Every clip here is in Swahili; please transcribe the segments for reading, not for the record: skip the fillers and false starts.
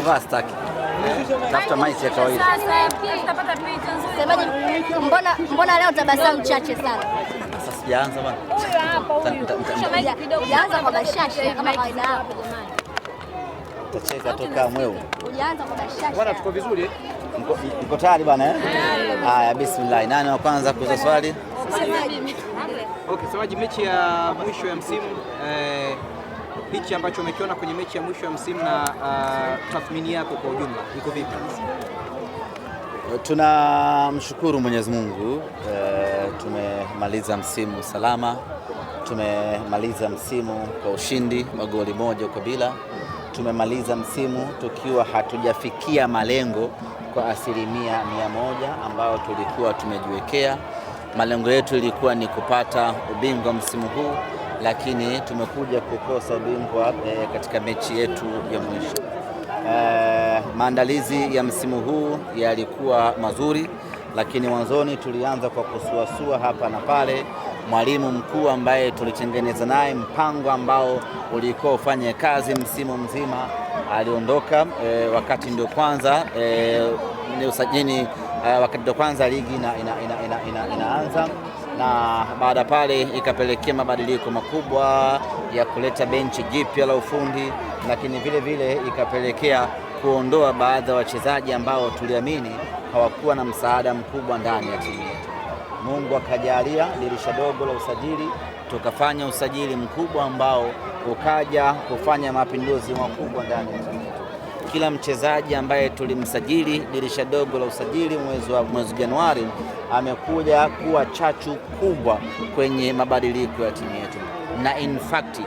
kuvaa staki. Tafuta maiki ya kawaida. Semaji, mbona leo tabasamu chache sana? Sasa sijaanza bwana. Huyu hapa huyu. Hujaanza kwa bashasha kama kawaida hapo jamani. Utacheka toka mweu. Hujaanza kwa bashasha. Bwana tuko vizuri. Niko tayari bwana eh? Haya, bismillah. Nani wa kwanza kuuliza swali? Okay, Semaji, mechi ya mwisho ya msimu hichi ambacho umekiona kwenye mechi ya mwisho ya msimu na tathmini yako kwa ujumla iko vipi? Tunamshukuru Mwenyezi Mungu, tumemaliza msimu salama, tumemaliza msimu kwa ushindi magoli 1-0. Tumemaliza msimu tukiwa hatujafikia malengo kwa 100% ambao tulikuwa tumejiwekea. Malengo yetu ilikuwa ni kupata ubingwa msimu huu, lakini tumekuja kukosa ubingwa katika mechi yetu ya mwisho. Maandalizi ya msimu huu yalikuwa mazuri, lakini mwanzoni tulianza kwa kusuasua hapa na pale. Mwalimu mkuu ambaye tulitengeneza naye mpango ambao ulikuwa ufanye kazi msimu mzima aliondoka wakati ndio kwanza ni usajili, wakati ndio kwanza ligi inaanza, na baada pale ikapelekea mabadiliko makubwa ya kuleta benchi jipya la ufundi, lakini vile vile ikapelekea kuondoa baadhi ya wachezaji ambao tuliamini hawakuwa na msaada mkubwa ndani ya timu yetu. Mungu akajalia dirisha dogo la usajili, tukafanya usajili mkubwa ambao ukaja kufanya mapinduzi makubwa ndani ya timu yetu. Kila mchezaji ambaye tulimsajili dirisha dogo la usajili mwezi Januari amekuja kuwa chachu kubwa kwenye mabadiliko ya timu yetu. Na in fact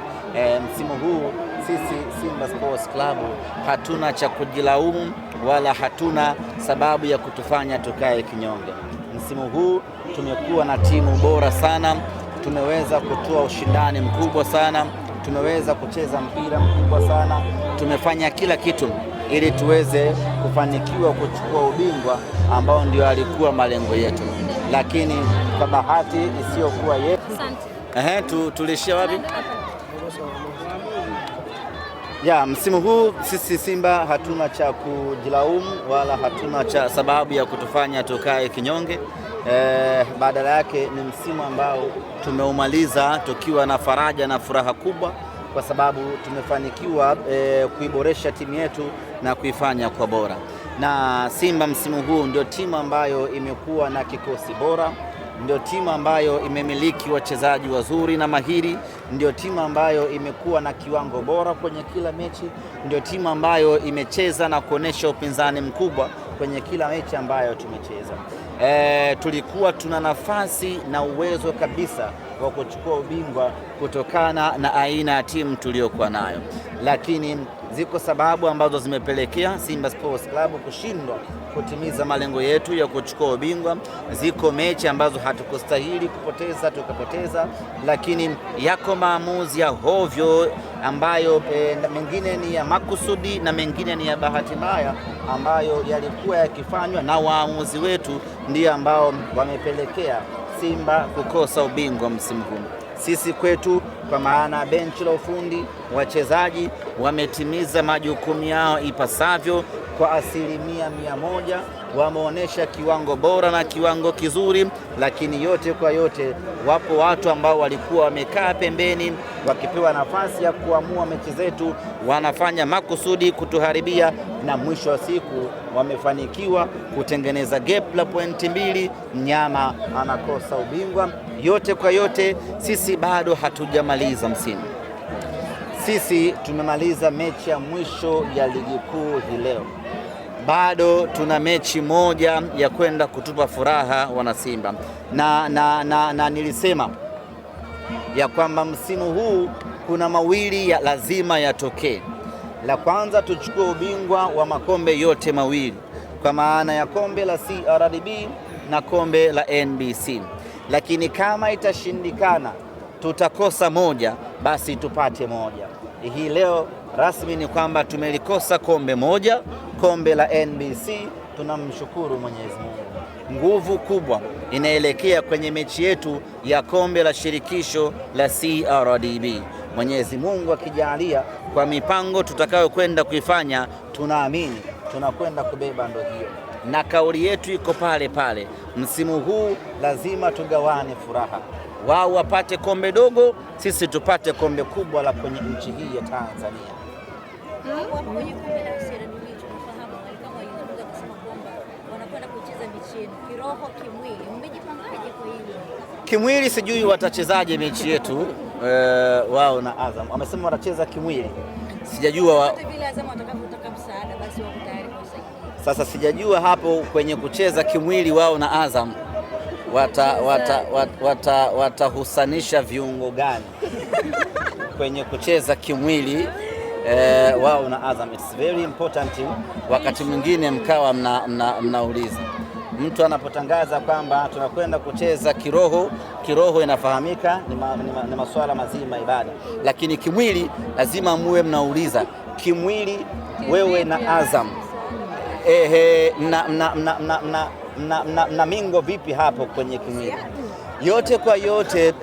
msimu huu sisi Simba Sports Club hatuna cha kujilaumu wala hatuna sababu ya kutufanya tukae kinyonge. Msimu huu tumekuwa na timu bora sana, tumeweza kutoa ushindani mkubwa sana, tumeweza kucheza mpira mkubwa sana, tumefanya kila kitu ili tuweze kufanikiwa kuchukua ubingwa ambao ndio alikuwa malengo yetu, lakini kwa bahati isiyokuwa yetu. Asante. Tulishia wapi? Ya, msimu huu sisi Simba hatuna cha kujilaumu wala hatuna cha sababu ya kutufanya tukae kinyonge. Badala yake ni msimu ambao tumeumaliza tukiwa na faraja na furaha kubwa, kwa sababu tumefanikiwa kuiboresha timu yetu na kuifanya kwa bora. Na Simba msimu huu ndio timu ambayo imekuwa na kikosi bora, ndio timu ambayo imemiliki wachezaji wazuri na mahiri, ndio timu ambayo imekuwa na kiwango bora kwenye kila mechi, ndio timu ambayo imecheza na kuonesha upinzani mkubwa kwenye kila mechi ambayo tumecheza. Tulikuwa tuna nafasi na uwezo kabisa wa kuchukua ubingwa kutokana na aina ya timu tuliyokuwa nayo, lakini ziko sababu ambazo zimepelekea Simba Sports Club kushindwa kutimiza malengo yetu ya kuchukua ubingwa. Ziko mechi ambazo hatukustahili kupoteza tukapoteza, lakini yako maamuzi ya hovyo ambayo mengine ni ya makusudi na mengine ni ya bahati mbaya ambayo yalikuwa yakifanywa na waamuzi wetu, ndio ambao wamepelekea Simba kukosa ubingwa msimu huu. Sisi kwetu, kwa maana benchi la ufundi, wachezaji wametimiza majukumu yao ipasavyo kwa 100%, wameonyesha kiwango bora na kiwango kizuri, lakini yote kwa yote wapo watu ambao walikuwa wamekaa pembeni wakipewa nafasi ya kuamua mechi zetu, wanafanya makusudi kutuharibia, na mwisho wa siku wamefanikiwa kutengeneza gap la pointi 2, mnyama anakosa ubingwa. Yote kwa yote sisi bado hatujamaliza msimu. Sisi tumemaliza mechi ya mwisho ya ligi kuu hii leo. Bado tuna mechi moja ya kwenda kutupa furaha wana Simba. Na nilisema ya kwamba msimu huu kuna mawili ya lazima yatokee. La kwanza, tuchukue ubingwa wa makombe yote mawili, kwa maana ya kombe la CRDB na kombe la NBC. Lakini kama itashindikana tutakosa moja, basi tupate moja. Hii leo rasmi ni kwamba tumelikosa kombe moja, kombe la NBC. Tunamshukuru Mwenyezi Mungu. Nguvu kubwa inaelekea kwenye mechi yetu ya kombe la shirikisho la CRDB. Mwenyezi Mungu akijalia kwa mipango tutakayokwenda kuifanya, tunaamini tunakwenda kubeba ndo hiyo, na kauli yetu iko pale pale. Msimu huu lazima tugawane furaha, wao wapate kombe dogo, sisi tupate kombe kubwa la kwenye nchi hii ya Tanzania. Kwenye kombe la CRDB tunafahamu kama walizungumza kusema kwamba wanakwenda kucheza mechi yenu kiroho, kimwili. Mmejipangaje kwa hilo? Kimwili sijui watachezaje mechi yetu wao na Azam. Wamesema watacheza kimwili. Sijajua vile Azam watakapotaka msaada basi wako tayari kusaidia. Sasa sijajua hapo kwenye kucheza kimwili wao na Azam watahusanisha viungo gani kwenye kucheza kimwili wao na Azam. It's very important. Wakati mwingine mkawa mnauliza mtu anapotangaza kwamba tunakwenda kucheza kiroho inafahamika ni masuala mazima ibada, lakini kimwili lazima muwe mnauliza kimwili wewe na Azam na mingo vipi hapo kwenye kimwili. Yote kwa yote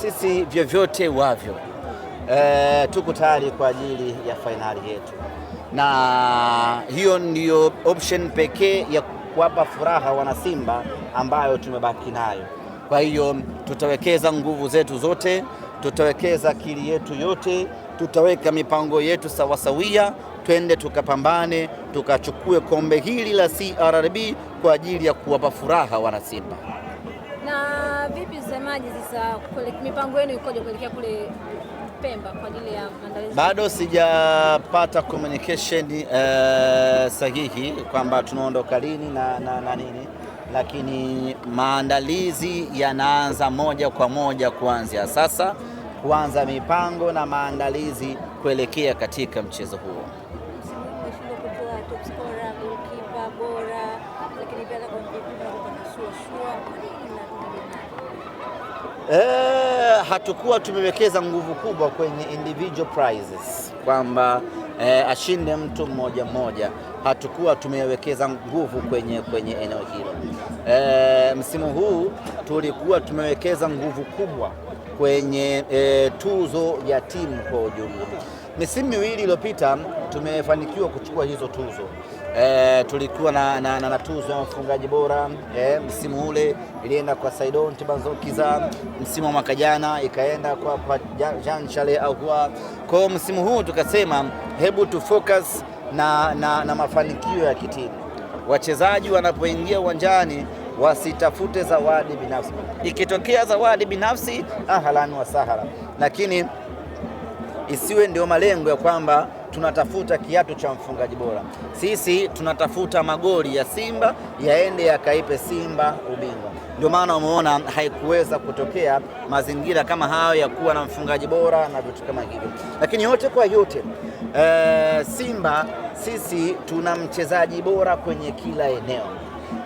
sisi vyovyote wavyo tuko tayari kwa ajili ya fainali yetu, na hiyo ndiyo option pekee ya kuwapa furaha wana Simba ambayo tumebaki nayo. Kwa hiyo tutawekeza nguvu zetu zote, tutawekeza akili yetu yote, tutaweka mipango yetu sawasawia, twende tukapambane, tukachukue kombe hili la CRDB kwa ajili ya kuwapa furaha wana Simba. Na vipi msemaji, sasa mipango yenu ikoje kuelekea kule Pemba kwa ajili ya maandalizi? Bado sijapata communication sahihi kwamba tunaondoka lini na nini, lakini maandalizi yanaanza moja kwa moja kuanzia sasa, kuanza mipango na maandalizi kuelekea katika mchezo huo. Msimu kutoa top scorer, goalkeeper bora, lakini pia hatukuwa tumewekeza nguvu kubwa kwenye individual prizes kwamba ashinde mtu mmoja mmoja. Hatukuwa tumewekeza nguvu kwenye eneo hilo. Msimu huu tulikuwa tumewekeza nguvu kubwa kwenye tuzo ya timu kwa ujumla. Misimu miwili iliyopita tumefanikiwa kuchukua hizo tuzo. Tulikuwa na tuzo ya mfungaji bora. Msimu ule ilienda kwa Saidon Tibanzokiza, msimu wa mwaka jana ikaenda kwa Jean Charles Ahoua. Kwa msimu huu tukasema hebu tu focus na mafanikio ya kitimu. Wachezaji wanapoingia uwanjani wasitafute zawadi binafsi. Ikitokea zawadi binafsi ahlan wa sahlan, lakini isiwe ndio malengo ya kwamba tunatafuta kiatu cha mfungaji bora. Sisi tunatafuta magoli ya Simba yaende yakaipe Simba ubingwa. Ndio maana umeona haikuweza kutokea mazingira kama hayo ya kuwa na mfungaji bora na vitu kama hivyo. Lakini yote kwa yote Simba sisi tuna mchezaji bora kwenye kila eneo.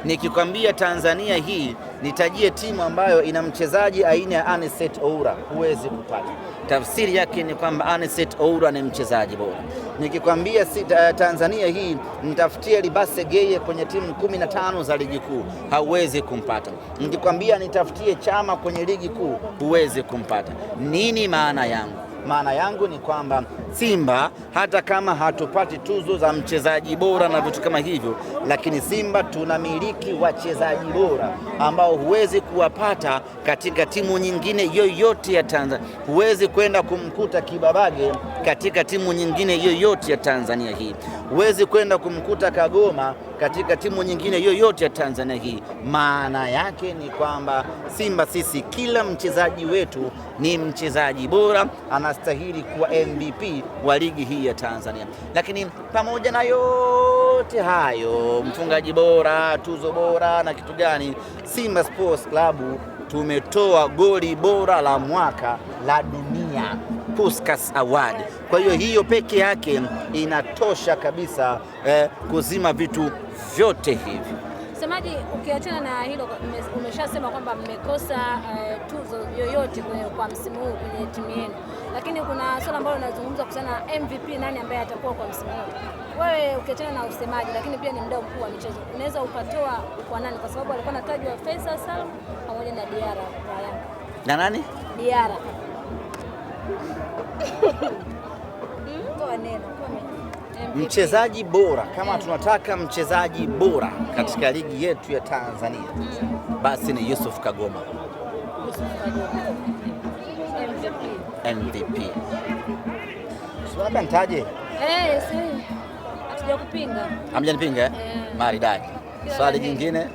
Nikikwambia Tanzania hii nitajie timu ambayo ina mchezaji aina ya Anicet Oura, huwezi kupata. Tafsiri yake ni kwamba Anicet Oura ni mchezaji bora. Nikikwambia Tanzania hii nitafutie Libase Geye kwenye timu 15 za ligi kuu, hauwezi kumpata. Nikikwambia nitafutie Chama kwenye ligi kuu, huwezi kumpata. Nini maana yangu? Maana yangu ni kwamba Simba hata kama hatupati tuzo za mchezaji bora na vitu kama hivyo, lakini Simba tunamiliki wachezaji bora ambao huwezi kuwapata katika timu nyingine yoyote ya Tanzania. Huwezi kwenda kumkuta Kibabage katika timu nyingine yoyote ya Tanzania hii. Huwezi kwenda kumkuta Kagoma katika timu nyingine yoyote ya Tanzania hii. Maana yake ni kwamba Simba sisi kila mchezaji wetu ni mchezaji bora, anastahili kuwa MVP wa ligi hii ya Tanzania. Lakini pamoja na yote hayo, mfungaji bora, tuzo bora na kitu gani, Simba Sports Club tumetoa goli bora la mwaka la dunia, Puskas Award. Kwa hiyo peke yake inatosha kabisa kuzima vitu vyote hivi. Msemaji, ukiachana na hilo, umeshasema kwamba mmekosa tuzo yoyote kwa msimu huu kwenye timu yenu, lakini kuna swala ambalo linazungumzwa kuhusiana na MVP, nani ambaye atakuwa kwa msimu huu. Wewe ukiachana na usemaji, lakini pia ni mdau mkuu wa michezo, unaweza ukatoa kwa nani? Kwa sababu alikuwa anatajwa Faisal Salum pamoja na Diarra kwa Yanga. Na nani? Diarra. toa neno MVP. Mchezaji bora kama tunataka mchezaji bora katika ligi yetu ya Tanzania basi ni Yusuf Kagoma. MVP. Labda nitaje? Hatuja kupinga. Hamjanipinga? Maridadi. Swali jingine?